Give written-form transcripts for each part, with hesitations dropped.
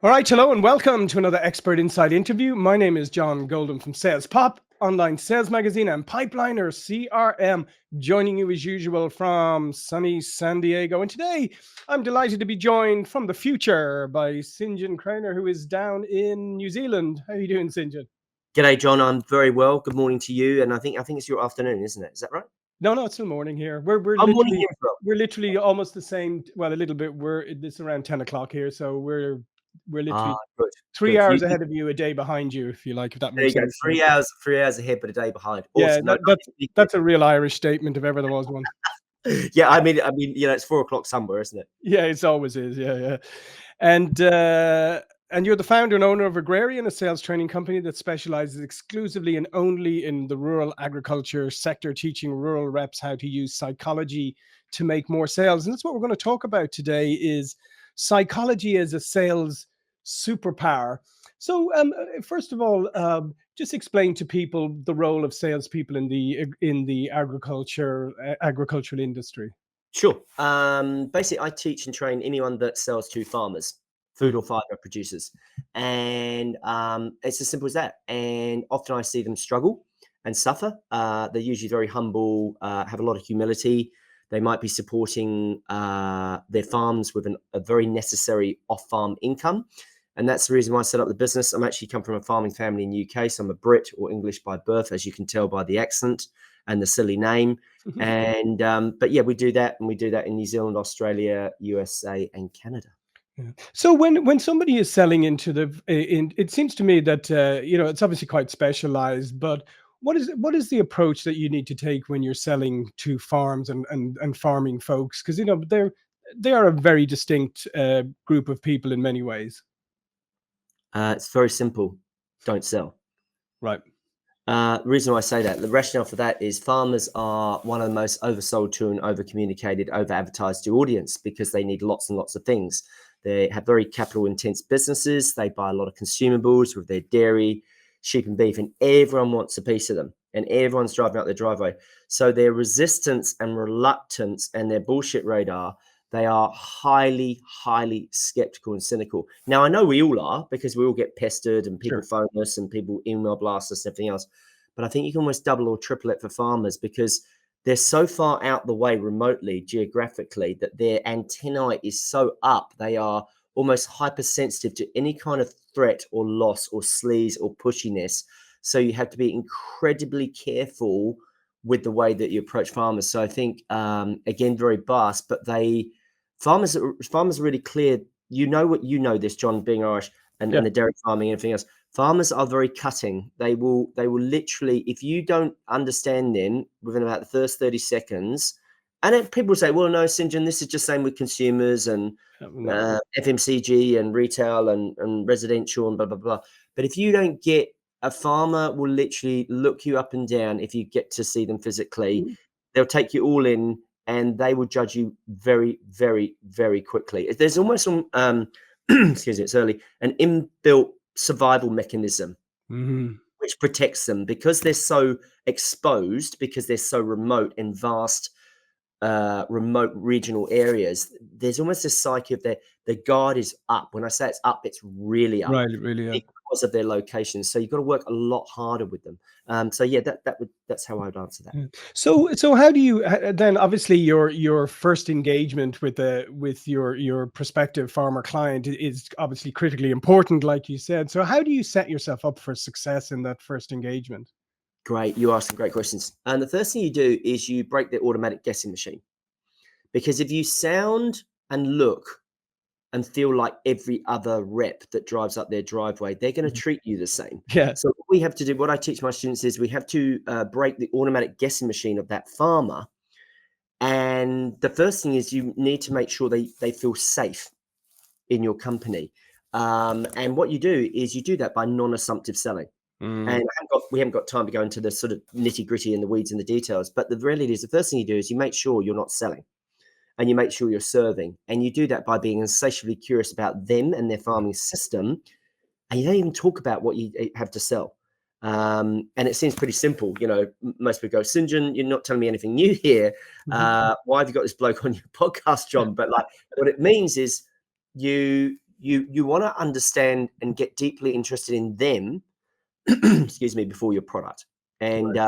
All right, hello and welcome to another Expert Insight interview. My name is John Golden from Sales Pop, online sales magazine, and Pipeliner CRM, joining you as usual from sunny San Diego. And today, I'm delighted to be joined from the future by St. John Craner, who is down in New Zealand. How are you doing, St. John? G'day, John. I'm very well. Good morning to you. And I think it's your afternoon, isn't it? Is that right? No, it's still morning here. We're Morning literally here as well. we're literally almost the same. Well, a little bit. It's around 10 o'clock here, so we're literally Good, 3 hours ahead of you, a day behind you, if you like, if that there you makes go. any sense. 3 hours ahead, but a day behind. Yeah, Awesome. No, that's a real Irish statement if ever there was one. yeah. It's 4 o'clock somewhere, isn't it? Yeah, it always is. Yeah. And and you're the founder and owner of Agrarian, a sales training company that specializes exclusively and only in the rural agriculture sector, teaching rural reps how to use psychology to make more sales. And that's what we're going to talk about today is psychology as a sales superpower. So first of all, just explain to people the role of salespeople in the agricultural industry. Sure. Basically, I teach and train anyone that sells to farmers, food or fiber producers, and it's as simple as that. And often I see them struggle and suffer. They're usually very humble, have a lot of humility. They might be supporting their farms with a very necessary off-farm income. And that's the reason why I set up the business. I'm actually come from a farming family in the UK, so I'm a Brit or English by birth, as you can tell by the accent and the silly name. And but yeah, we do that, and we do that in New Zealand, Australia, USA, and Canada. Yeah. So when somebody is selling into it seems to me that it's obviously quite specialized, but what is the approach that you need to take when you're selling to farms and farming folks? Because they are a very distinct group of people in many ways. It's very simple. Don't sell. Right. The reason why I say that, the rationale for that is farmers are one of the most oversold to and over-communicated, over-advertised to audience because they need lots and lots of things. They have very capital-intense businesses. They buy a lot of consumables with their dairy, sheep and beef, and everyone wants a piece of them. And everyone's driving out their driveway. So their resistance and reluctance and their bullshit radar, they are highly, highly skeptical and cynical. Now, I know we all are because we all get pestered and people Sure. phone us and people email blast us and everything else. But I think you can almost double or triple it for farmers because they're so far out the way remotely, geographically, that their antennae is so up. They are almost hypersensitive to any kind of threat or loss or sleaze or pushiness. So you have to be incredibly careful with the way that you approach farmers. So I think, again, very biased, but farmers are really clear. You know this, John, being Irish and Yeah. the dairy farming and everything else. Farmers are very cutting. They will literally, if you don't understand them within about the first 30 seconds, and then people say, well, no, St. John, this is just same with consumers and No. FMCG and retail and residential and blah, blah, blah. But if you don't get, a farmer will literally look you up and down if you get to see them physically. Mhm. They'll take you all in and they will judge you very, very, very quickly. There's almost excuse me, it's early, an inbuilt survival mechanism Mhm. which protects them because they're so exposed, because they're so remote and vast, remote regional areas. There's almost a psyche of the guard is up. When I say it's up, it's really up Right. Really. because of their location. So you've got to work a lot harder with them. So yeah, that's how I would answer that. Yeah. So how do you then obviously your first engagement with your prospective farmer client is obviously critically important, like you said. So how do you set yourself up for success in that first engagement? Great, you asked some great questions. And the first thing you do is you break the automatic guessing machine, because if you sound and look and feel like every other rep that drives up their driveway, they're going to Mhm. treat you the same. Yeah. So what we have to do, what I teach my students is we have to break the automatic guessing machine of that farmer. And the first thing is you need to make sure they feel safe in your company. And what you do is you do that by non-assumptive selling. And Mm. we haven't got time to go into the sort of nitty-gritty and the weeds and the details. But the reality is the first thing you do is you make sure you're not selling. And you make sure you're serving. And you do that by being insatiably curious about them and their farming system. And you don't even talk about what you have to sell. And it seems pretty simple. Most people go, St. John, you're not telling me anything new here. Mhm. Why have you got this bloke on your podcast, John? But like, what it means is you you want to understand and get deeply interested in them, excuse me, before your product, and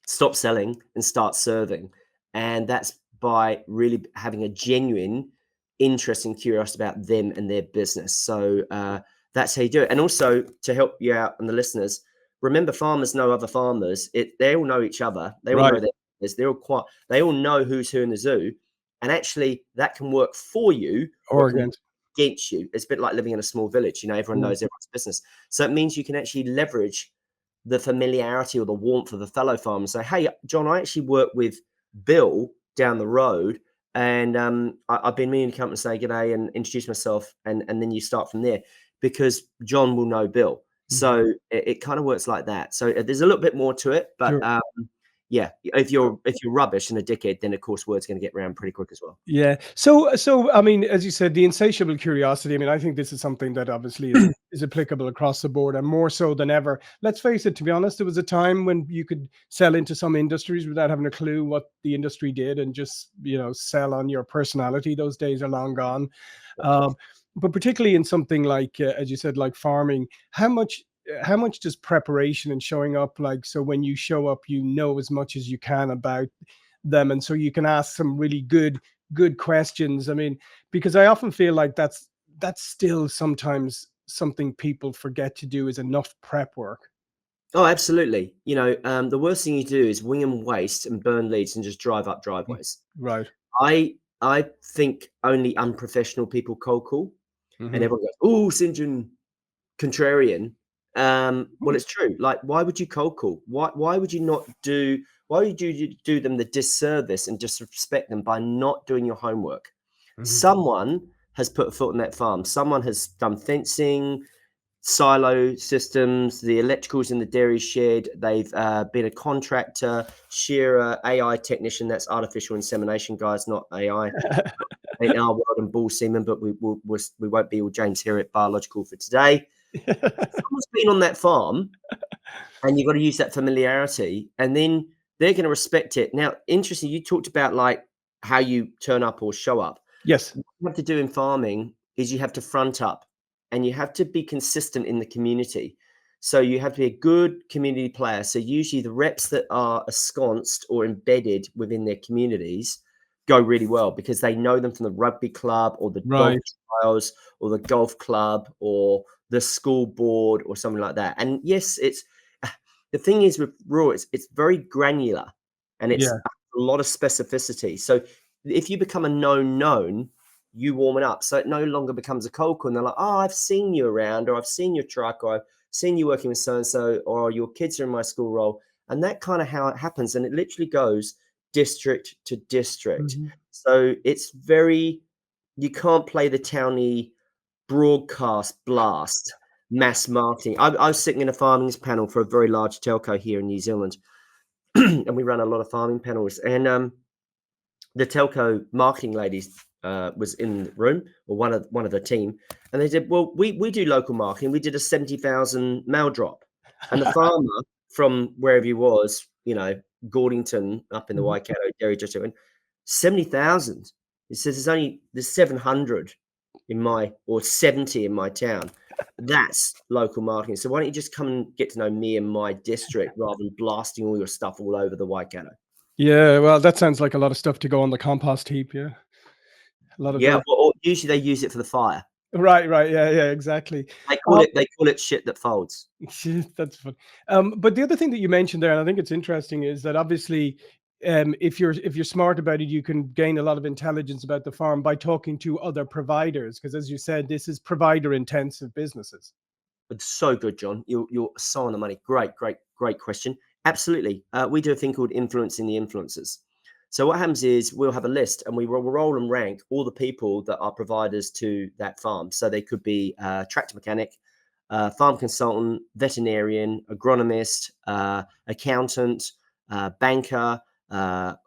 stop selling and start serving. And that's by really having a genuine interest and curiosity about them and their business. So that's how you do it. And also, to help you out and the listeners, remember, farmers know other farmers. They all know each other. They all know their business. They all know who's who in the zoo. And actually, that can work for you or it can work against you. It's a bit like living in a small village. Everyone knows everyone's business. So it means you can actually leverage the familiarity or the warmth of a fellow farmer and say, hey, John, I actually work with Bill down the road, and I've been meaning to come and say g'day and introduce myself, and then you start from there, because John will know Bill. So it kind of works like that. So there's a little bit more to it, but yeah, if you're rubbish and a dickhead, then of course word's going to get around pretty quick as well. Yeah. So I mean, as you said, the insatiable curiosity. I mean, I think this is something that obviously is applicable across the board, and more so than ever. Let's face it. To be honest, there was a time when you could sell into some industries without having a clue what the industry did, and just sell on your personality. Those days are long gone. But particularly in something like, as you said, like farming, how much does preparation and showing up, like, so when you show up, as much as you can about them, and so you can ask some really good questions. I mean, because I often feel like that's still sometimes something people forget to do, is enough prep work. Oh, absolutely. The worst thing you do is wing and waste and burn leads and just drive up driveways. Right. I think only unprofessional people cold call, and everyone goes, "Oh, St. John, contrarian." Well, it's true. Like, why would you cold call? Why would you not do? Why would you do them the disservice and disrespect them by not doing your homework? Someone has put a foot on that farm. Someone has done fencing, silo systems, the electricals in the dairy shed. They've been a contractor, shearer, AI technician. That's artificial insemination, guys, not AI. In our world and bull semen, but we won't be all James Herriot biological for today. Someone's been on that farm, and you've got to use that familiarity, and then they're going to respect it. Now, interesting, you talked about like how you turn up or show up. Yes. What you have to do in farming is you have to front up, and you have to be consistent in the community. So you have to be a good community player. So usually the reps that are ensconced or embedded within their communities go really well, because they know them from the rugby club or the dog trials or the golf club or the school board or something like that. And yes, it's the thing is with rural, it's very granular, and it's a lot of specificity. So if you become a known, you warm it up. So it no longer becomes a cold call, and they're like, oh, I've seen you around, or I've seen your truck, or I've seen you working with so-and-so, or your kids are in my school role. And that kind of how it happens. And it literally goes district to district. So it's you can't play the towny broadcast blast mass marketing. I was sitting in a farming panel for a very large telco here in New Zealand, and we run a lot of farming panels. And the telco marketing ladies was in the room, or one of the team, and they said, "Well, we do local marketing. We did a 70,000 mail drop," and the farmer from wherever he was, Gordington up in the Waikato dairy district, 70,000. He says there's 700 or 70 in my town. That's local marketing. So why don't you just come and get to know me and my district rather than blasting all your stuff all over the Waikato? Yeah, well, that sounds like a lot of stuff to go on the compost heap. Yeah, a lot of Well, usually they use it for the fire. Right. Yeah, exactly. They call it shit that folds. That's fun. But the other thing that you mentioned there, and I think it's interesting, is that obviously, if you're smart about it, you can gain a lot of intelligence about the farm by talking to other providers, because as you said, this is provider intensive businesses. It's so good, John. You're so on the money. Great question. Absolutely. We do a thing called influencing the influencers. So what happens is we'll have a list, and we will roll and rank all the people that are providers to that farm. So they could be tractor mechanic, farm consultant, veterinarian, agronomist, accountant, banker,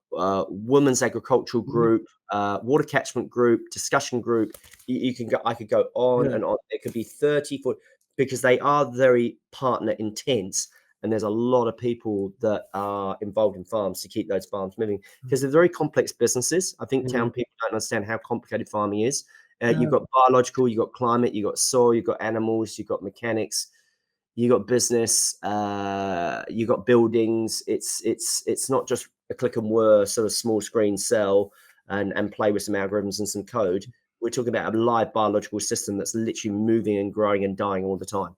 women's agricultural group, water catchment group, discussion group. I could go on and on. It could be 30, 40, because they are very partner intense. And there's a lot of people that are involved in farms to keep those farms moving, because they're very complex businesses. I think town people don't understand how complicated farming is. You've got biological, you've got climate, you've got soil, you've got animals, you've got mechanics, you got business, you got buildings. It's not just a click and whir sort of small screen cell and play with some algorithms and some code. We're talking about a live biological system that's literally moving and growing and dying all the time.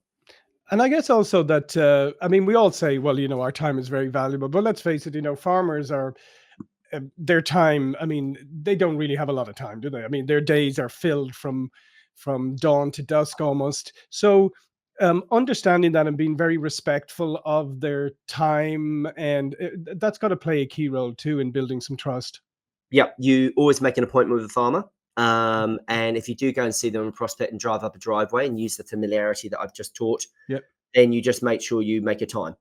And I guess also that, I mean, we all say, well, our time is very valuable, but let's face it, farmers are, their time, I mean, they don't really have a lot of time, do they? I mean, their days are filled from dawn to dusk almost. So understanding that and being very respectful of their time, and that's got to play a key role too in building some trust. Yeah, you always make an appointment with a farmer. And if you do go and see them on prospect and drive up a driveway and use the familiarity that I've just taught, Yep. then you just make sure you make a time.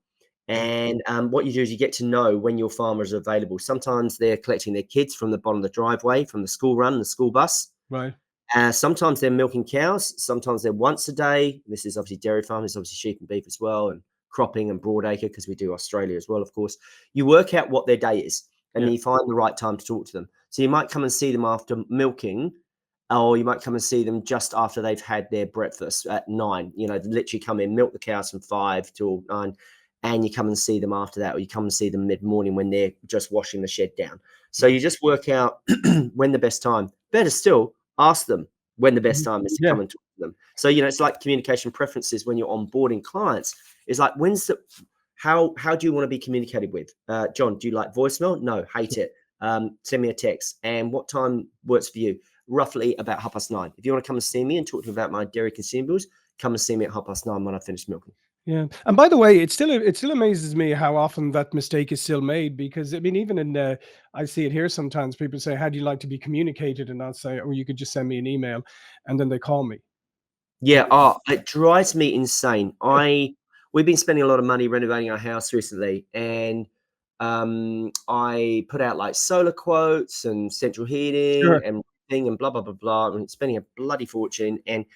Yeah. And what you do is you get to know when your farmers are available. Sometimes they're collecting their kids from the bottom of the driveway, from the school run, the school bus. Right. Sometimes they're milking cows. Sometimes they're once a day. This is obviously dairy farmers, obviously sheep and beef as well, and cropping and broadacre, because we do Australia as well, of course. You work out what their day is, and then you find the right time to talk to them. So you might come and see them after milking, or you might come and see them just after they've had their breakfast at 9. They literally come in, milk the cows from 5 till 9, and you come and see them after that, or you come and see them mid-morning when they're just washing the shed down. So you just work out when the best time. Better still, ask them when the best time is to come and talk to them. So, it's like communication preferences when you're onboarding clients. It's like, how do you want to be communicated with? John, do you like voicemail? No, hate it. Send me a text. And what time works for you? Roughly about 9:30. If you want to come and see me and talk to me about my dairy consumables, come and see me at 9:30 when I finish milking. Yeah. And by the way, it still amazes me how often that mistake is still made, because I mean, even in I see it here sometimes. People say, "How do you like to be communicated?" And I'll say, "Oh, you could just send me an email," and then they call me. Yeah, it drives me insane. We've been spending a lot of money renovating our house recently, and I put out like solar quotes and central heating Sure. and thing and blah blah blah blah, and spending a bloody fortune. And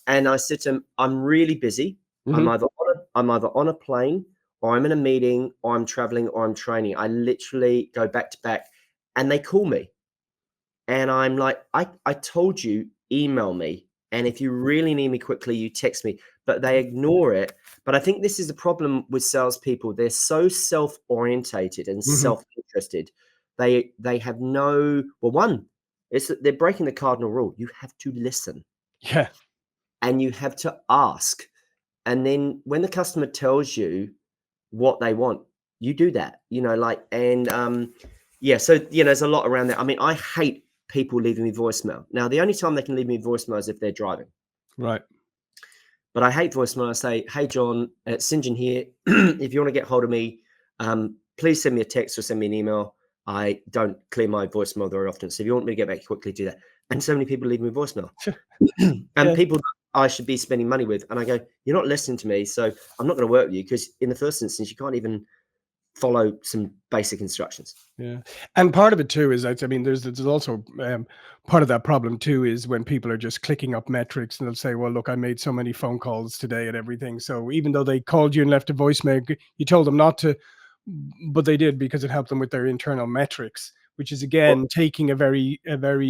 I said to him, I'm really busy. Hmm. I'm either on a plane, or I'm in a meeting, or I'm traveling, or I'm training. I literally go back to back, and they call me. And I'm like, I told you, email me. And if you really need me quickly, you text me. But they ignore it. But I think this is the problem with salespeople. They're so self-orientated and Hmm. self-interested. They have no, well, one, it's that they're breaking the cardinal rule. You have to listen Yeah. and you have to ask. And then when the customer tells you what they want, you do that, yeah. So, there's a lot around that. I mean, I hate people leaving me voicemail. Now, the only time they can leave me voicemail is if they're driving. Right. But I hate voicemail. I say, hey, John, it's St. John here. If you want to get hold of me, please send me a text or send me an email. I don't clear my voicemail very often. So if you want me to get back quickly, do that. And so many people leave me voicemail. And Yeah. people that I should be spending money with. And I go, you're not listening to me. So I'm not going to work with you, because in the first instance, you can't even follow some basic instructions. Yeah. And part of it too is that, I mean, there's also part of that problem too is when people are just clicking up metrics, and they'll say, well, look, I made so many phone calls today and everything. So even though they called you and left a voicemail, you told them not to, but they did because it helped them with their internal metrics, which is Well, again taking a very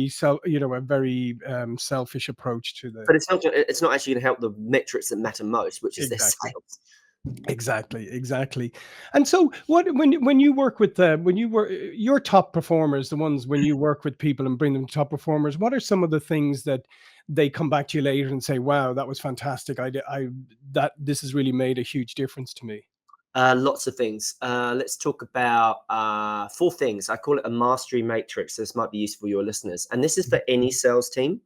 selfish approach to the. but it's not actually going to help the metrics that matter most, which is their Exactly. sales. Exactly. And so what when you work with when you were your top performers, the ones when you work with people and bring them to top performers, what are some of the things that they come back to you later and say, wow, that was fantastic. I that this has really made a huge difference to me. Lots of things. Let's talk about 4 things. I call it a mastery matrix. This might be useful for your listeners. And this is for any sales team.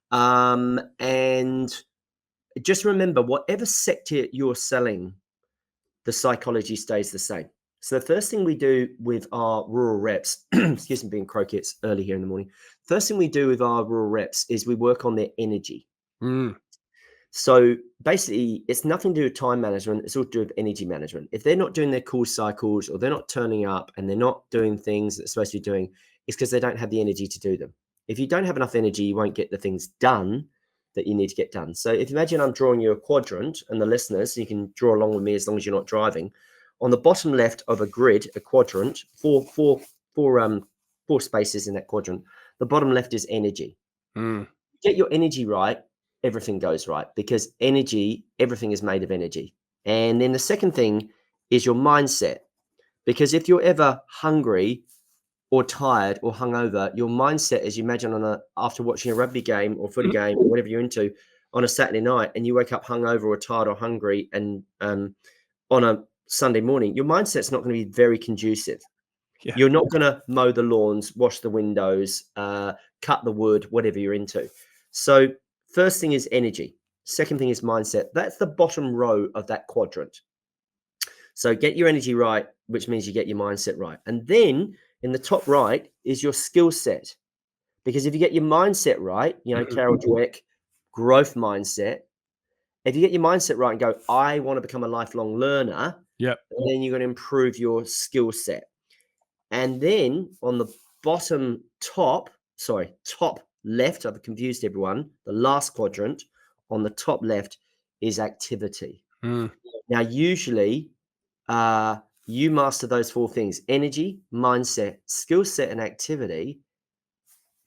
And just remember, whatever sector you're selling, the psychology stays the same. So the first thing we do with our rural reps, excuse me, being croaky, it's early here in the morning. First thing we do with our rural reps is we work on their energy. Mm. So basically, it's nothing to do with time management. It's all to do with energy management. If they're not doing their call cycles, or they're not turning up and they're not doing things that they're supposed to be doing, it's because they don't have the energy to do them. If you don't have enough energy, you won't get the things done that you need to get done. So if you imagine I'm drawing you a quadrant, and the listeners, you can draw along with me as long as you're not driving. On the bottom left of a grid, a quadrant, four spaces in that quadrant. The bottom left is energy. Mm. Get your energy right, everything goes right, because everything is made of energy. And then the second thing is your mindset. Because if you're ever hungry or tired or hungover, your mindset is, you imagine after watching a rugby game or footy game or whatever you're into on a Saturday night, and you wake up hungover or tired or hungry, and on a Sunday morning, your mindset's not going to be very conducive. Yeah. You're not going to mow the lawns, wash the windows, cut the wood, whatever you're into. So first thing is energy. Second thing is mindset. That's the bottom row of that quadrant. So get your energy right, which means you get your mindset right. And then in the top right is your skill set. Because if you get your mindset right, Carol Dweck, growth mindset. If you get your mindset right and go, I want to become a lifelong learner, Yep. then you're going to improve your skill set. And then on the top left, I've confused everyone. The last quadrant on the top left is activity. Now, usually you master those four things: energy, mindset, skill set, and activity.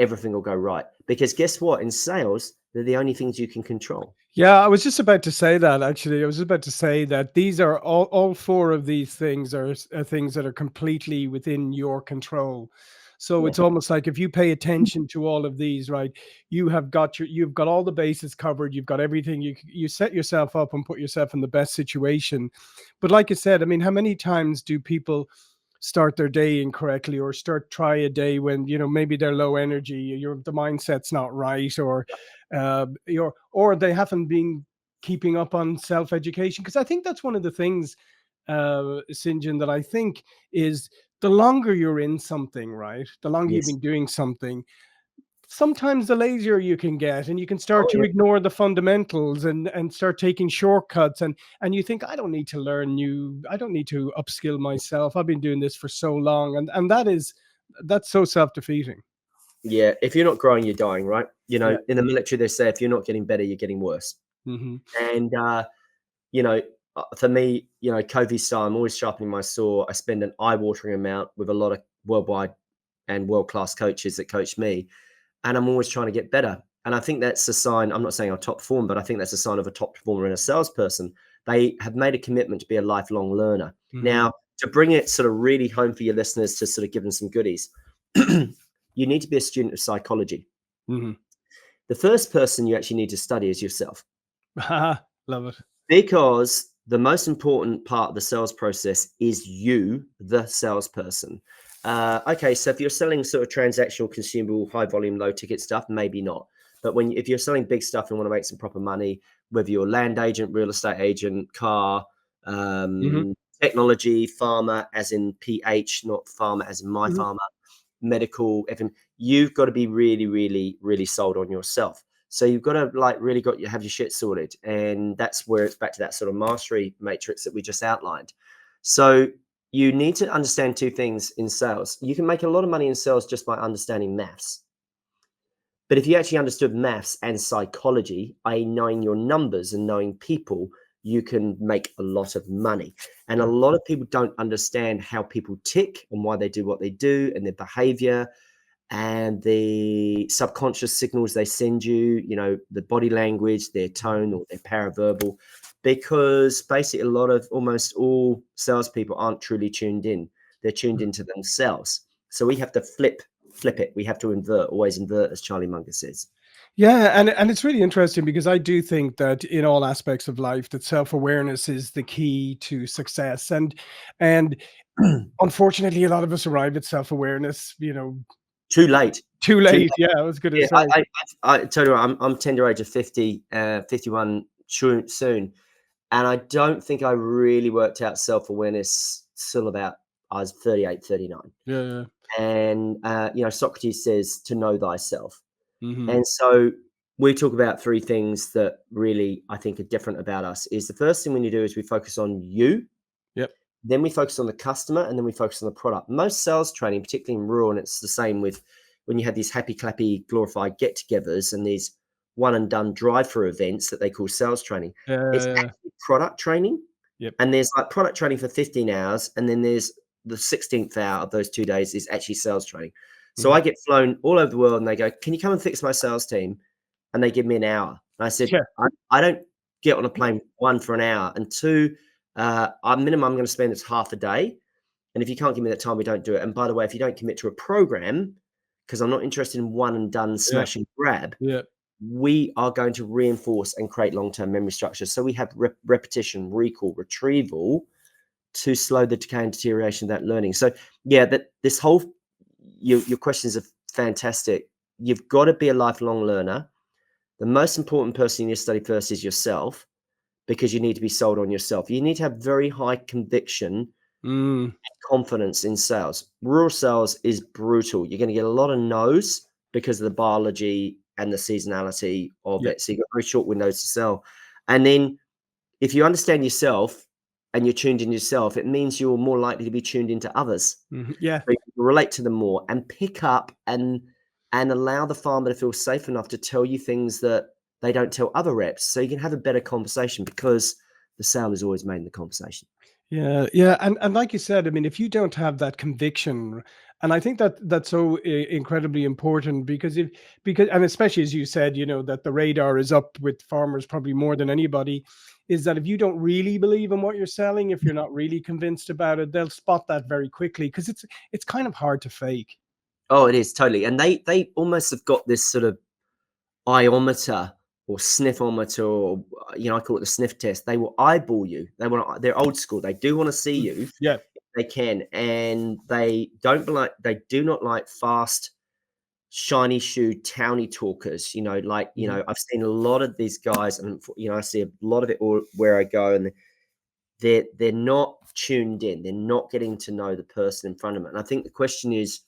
Everything will go right. Because guess what? In sales, they're the only things you can control. Yeah, I was just about to say that, actually. I was about to say that these are all four of these things are things that are completely within your control. So Yeah. it's almost like if you pay attention to all of these, right, you've got all the bases covered, you've got everything, you set yourself up and put yourself in the best situation. But like I said, I mean, how many times do people start their day incorrectly, or try a day when maybe they're low energy, the mindset's not right, or they haven't been keeping up on self-education? Because I think that's one of the things, St. John, that I think is, the longer you're in something, right, the longer you've Yes. been doing something, sometimes the lazier you can get, and you can start Oh, to yeah. ignore the fundamentals and start taking shortcuts, and you think, I don't need to upskill myself, I've been doing this for so long, and that's so self-defeating. Yeah. If you're not growing, you're dying, right? Yeah. In the military, they say if you're not getting better, you're getting worse. Hmm. And, for me, Covey style, I'm always sharpening my saw. I spend an eye-watering amount with a lot of worldwide and world-class coaches that coach me, and I'm always trying to get better. And I think that's a sign. I'm not saying I'll top perform, but I think that's a sign of a top performer and a salesperson. They have made a commitment to be a lifelong learner. Hmm. Now, to bring it sort of really home for your listeners, to sort of give them some goodies, you need to be a student of psychology. Hmm. The first person you actually need to study is yourself. Love it. Because the most important part of the sales process is you, the salesperson. Okay, so if you're selling sort of transactional, consumable, high volume, low ticket stuff, maybe not. But if you're selling big stuff and want to make some proper money, whether you're a land agent, real estate agent, car, Hmm. technology, pharma, as in PH, not pharma as in my Hmm. pharma, medical, FM, you've got to be really, really, really sold on yourself. So you've got to really have your shit sorted. And that's where it's back to that sort of mastery matrix that we just outlined. So you need to understand two things in sales. You can make a lot of money in sales just by understanding maths. But if you actually understood maths and psychology, i.e. knowing your numbers and knowing people, you can make a lot of money. And a lot of people don't understand how people tick and why they do what they do, and their behavior and the subconscious signals they send you, the body language, their tone, or their paraverbal, because basically almost all salespeople aren't truly tuned in. They're tuned into themselves. So we have to flip it. We have to always invert, as Charlie Munger says. Yeah, and it's really interesting, because I do think that in all aspects of life, that self-awareness is the key to success. And unfortunately, a lot of us arrive at self-awareness, Too late. too Too late. late. Yeah, I was going to Yeah, say. I tell you what, I'm tender age of 50, 51 soon. And I don't think I really worked out self-awareness till about I was 38, 39. Yeah, yeah. And, Socrates says to know thyself. Hmm. And so we talk about three things that really I think are different about us. Is the first thing we need to do is we focus on you, Yep. then we focus on the customer, and then we focus on the product. Most sales training, particularly in rural, and it's the same with when you have these happy clappy glorified get-togethers and these one and done drive-through events that they call sales training. It's Yeah. actually product training. Yep. And there's product training for 15 hours, and then there's the 16th hour of those 2 days is actually sales training. So Mhm. I get flown all over the world, and they go, "Can you come and fix my sales team?" and they give me an hour. And I said, Yeah. I don't get on a plane, one, for an hour, and two, minimum I'm going to spend is half a day. And if you can't give me that time, we don't do it. And by the way, if you don't commit to a program, because I'm not interested in one and done Yeah. smash and grab, Yeah. we are going to reinforce and create long-term memory structures. So we have repetition, recall, retrieval to slow the decay and deterioration of that learning. So yeah, that this whole your questions are fantastic. You've got to be a lifelong learner. The most important person in your study first is yourself, because you need to be sold on yourself. You need to have very high conviction, confidence in sales. Rural sales is brutal. You're going to get a lot of no's because of the biology and the seasonality of Yeah. it. So you've got very short windows to sell. And then if you understand yourself and you're tuned in yourself, it means you're more likely to be tuned into others. Yeah. So you can relate to them more and pick up and allow the farmer to feel safe enough to tell you things that they don't tell other reps. So you can have a better conversation, because the sale is always made in the conversation. Yeah, yeah, and like you said, I mean, if you don't have that conviction, and I think that that's so incredibly important, because and especially as you said, that the radar is up with farmers probably more than anybody, is that if you don't really believe in what you're selling, if you're not really convinced about it, they'll spot that very quickly, because it's kind of hard to fake. Oh, it is totally. And they almost have got this sort of iometer or sniffometer, or I call it the sniff test. They will eyeball you. They're old school. They do want to see you. Yeah. They can, and they do not like fast, shiny shoe towny talkers. I've seen a lot of these guys, and I see a lot of it where I go, and they're not tuned in. They're not getting to know the person in front of them. And I think the question is,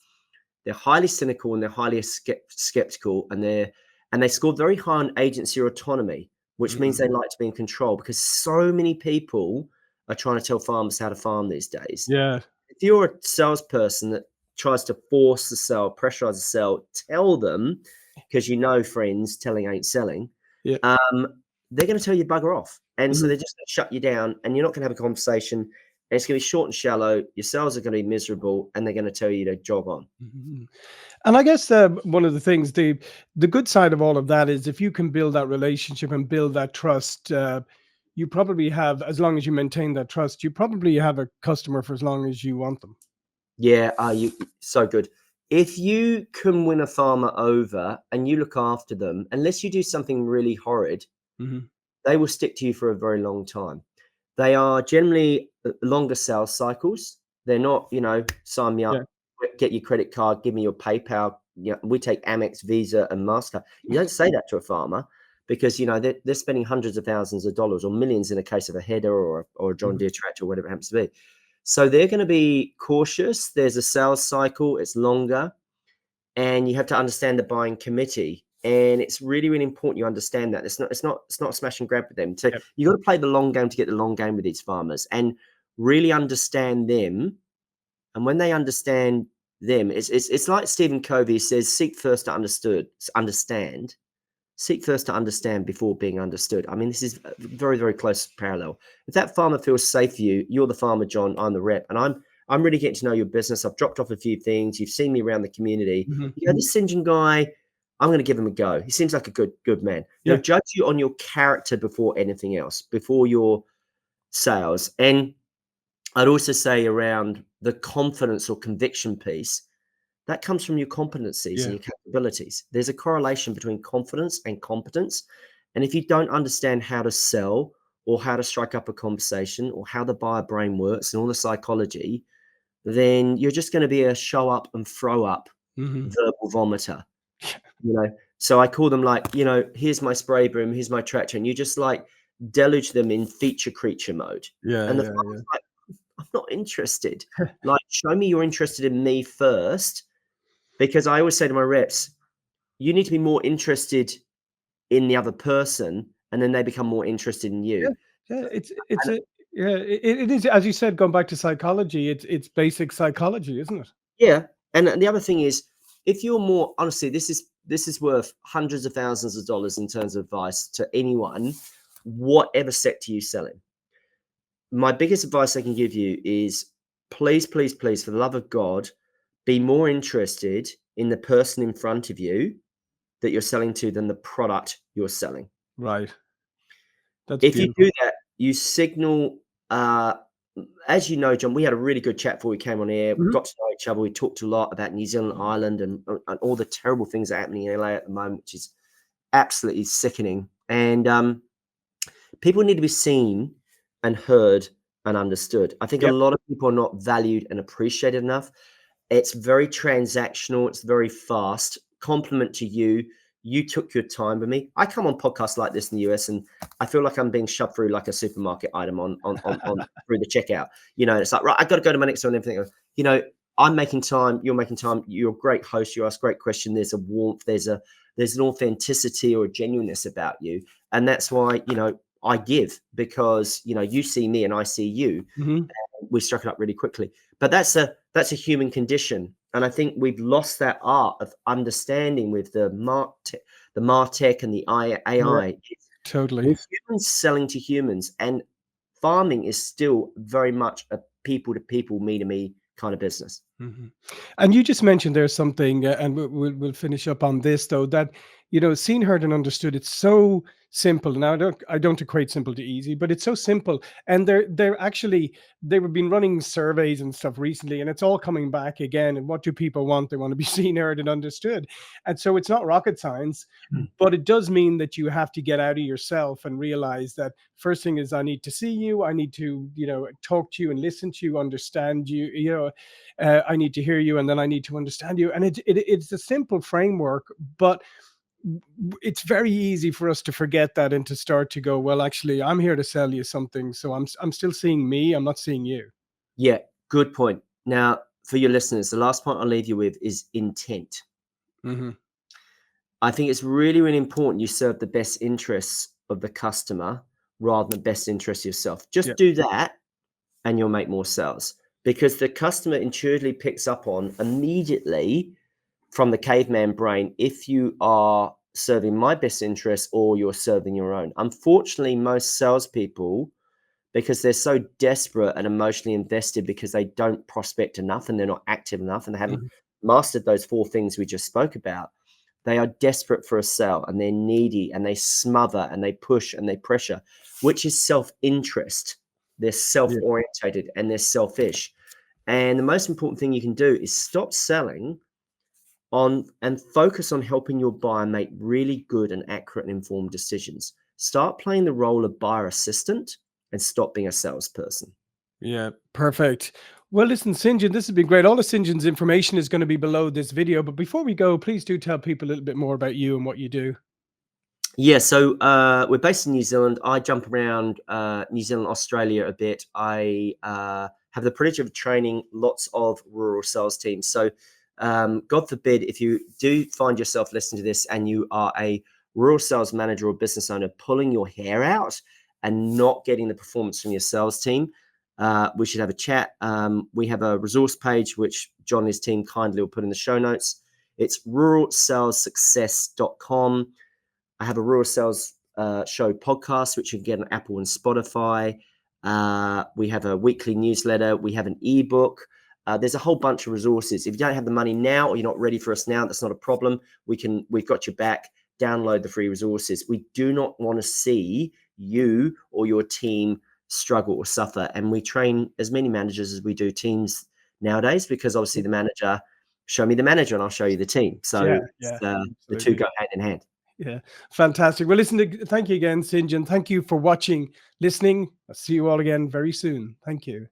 they're highly cynical and they're highly skeptical, and they score very high on agency or autonomy, which means they like to be in control, because so many people are trying to tell farmers how to farm these days. Yeah. If you're a salesperson that tries to force the sell, pressurize the sell, tell them, because friends, telling ain't selling, Yeah. they're going to tell you bugger off. And so Mhm. they're just going to shut you down, and you're not going to have a conversation. And it's going to be short and shallow. Your sales are going to be miserable, and they're going to tell you to jog on. Mhm. And I guess one of the things, the good side of all of that is, if you can build that relationship and build that trust, you probably have, as long as you maintain that trust, you probably have a customer for as long as you want them. Yeah, you so good. If you can win a farmer over and you look after them, unless you do something really horrid, Mhm. they will stick to you for a very long time. They are generally longer sales cycles. They're not, sign me Yeah. up, get your credit card, give me your PayPal. We take Amex, Visa, and Mastercard. You don't say that to a farmer, because they're spending hundreds of thousands of dollars, or millions in a case of a header or a John Mhm. Deere tractor, or whatever it happens to be. So they're going to be cautious. There's a sales cycle. It's longer, and you have to understand the buying committee. And it's really, really important you understand that. It's not a smash and grab with them. So Yep. you got to play the long game to get the long game with these farmers, and really understand them. And when they understand them, it's like Stephen Covey says: seek first to understand. Seek first to understand before being understood. I mean, this is a very, very close parallel. If that farmer feels safe for you, you're the farmer, John. I'm the rep, and I'm really getting to know your business. I've dropped off a few things. You've seen me around the community. Mhm. You go, this St. John guy, I'm going to give him a go. He seems like a good man. They'll Yeah. judge you on your character before anything else, before your sales. And I'd also say, around the confidence or conviction piece, that comes from your competencies and Yeah. your capabilities. There's a correlation between confidence and competence. And if you don't understand how to sell, or how to strike up a conversation, or how the buyer brain works and all the psychology, then you're just going to be a show up and throw up Mhm. verbal vomiter. So I call them, like, here's my spray broom, here's my tractor, and you just like deluge them in feature creature mode. Yeah, And the yeah, yeah. farmer's like, I'm not interested. Like, show me you're interested in me first. Because I always say to my reps, you need to be more interested in the other person, and then they become more interested in Yeah, you. yeah, it's And a yeah, it is, as you said, going back to psychology, it's basic psychology, isn't it? yeah, and the other thing is, if you're more honestly, this is worth hundreds of thousands of dollars in terms of advice to anyone, whatever sector you sell in. My biggest advice I can give you is, please, please, please, for the love of God, be more interested in the person in front of you that you're selling to than the product you're selling. Right. That's If you beautiful. do that, you signal, as you know, John, we had a really good chat before we came on air, Mhm. got to know each other. We talked a lot about New Zealand, Ireland, and all the terrible things that are happening in LA at the moment, which is absolutely sickening. And people need to be seen and heard and understood. I think a Yep. lot of people are not valued and appreciated enough. It's very transactional. It's very fast. Compliment to you. You took your time with me. I come on podcasts like this in the US, and I feel like I'm being shoved through like a supermarket item on through the checkout. You know, it's like, right, I got to go to my next one and everything. You know, I'm making time. You're making time. You're a great host. You ask great question. There's a warmth. There's an authenticity or a genuineness about you, and that's why I give, because you see me and I see you. Mhm. We struck it up really quickly. But that's a human condition, and I think we've lost that art of understanding with the martech and the Yeah, AI. totally. We're humans selling to humans, and farming is still very much a people to people, me to me kind of business. Mhm. And you just mentioned there's something, and we'll finish up on this though. That seen, heard, and understood. It's so simple. Now I don't equate simple to easy, but it's so simple. And they're actually they've been running surveys and stuff recently, and it's all coming back again. And what do people want? They want to be seen, heard, and understood. And so it's not rocket science, but it does mean that you have to get out of yourself and realize that first thing is I need to see you. I need to talk to you and listen to you, understand you. I need to hear you, and then I need to understand you. And it's a simple framework, but it's very easy for us to forget that and to start to go, well, actually, I'm here to sell you something, so I'm still seeing me. I'm not seeing you. Yeah, good point. Now, for your listeners, the last point I'll leave you with is intent. Hmm. I think it's really, really important you serve the best interests of the customer rather than best interests of yourself. Yeah. Just do that and you'll make more sales, because the customer intuitively picks up on immediately from the caveman brain if you are serving my best interests or you're serving your own. Unfortunately, most salespeople, because they're so desperate and emotionally invested because they don't prospect enough and they're not active enough and they haven't Mhm. mastered those 4 things we just spoke about. They are desperate for a sale and they're needy and they smother and they push and they pressure, which is self-interest. They're Yeah. self-orientated and they're selfish. And the most important thing you can do is stop selling on and focus on helping your buyer make really good and accurate and informed decisions. Start playing the role of buyer assistant and stop being a salesperson. Yeah, perfect. Well, listen, St. John, this has been great. All of St. John's information is going to be below this video. But before we go, please do tell people a little bit more about you and what you do. Yeah, so we're based in New Zealand. I jump around New Zealand, Australia a bit. I have the privilege of training lots of rural sales teams. So, God forbid, if you do find yourself listening to this and you are a rural sales manager or business owner pulling your hair out and not getting the performance from your sales team, we should have a chat. We have a resource page, which John and his team kindly will put in the show notes. It's ruralsalessuccess.com. I have a rural sales show podcast, which you can get on Apple and Spotify. We have a weekly newsletter. We have an ebook. There's a whole bunch of resources. If you don't have the money now or you're not ready for us now, that's not a problem. We've got your back. Download the free resources. We do not want to see you or your team struggle or suffer. And we train as many managers as we do teams nowadays, because obviously the manager, show me the manager and I'll show you the team. Yeah, So yeah, the two absolutely. go hand in hand. Yeah, fantastic. Well, listen, thank you again, St. John. Thank you for watching, listening. I'll see you all again very soon. Thank you.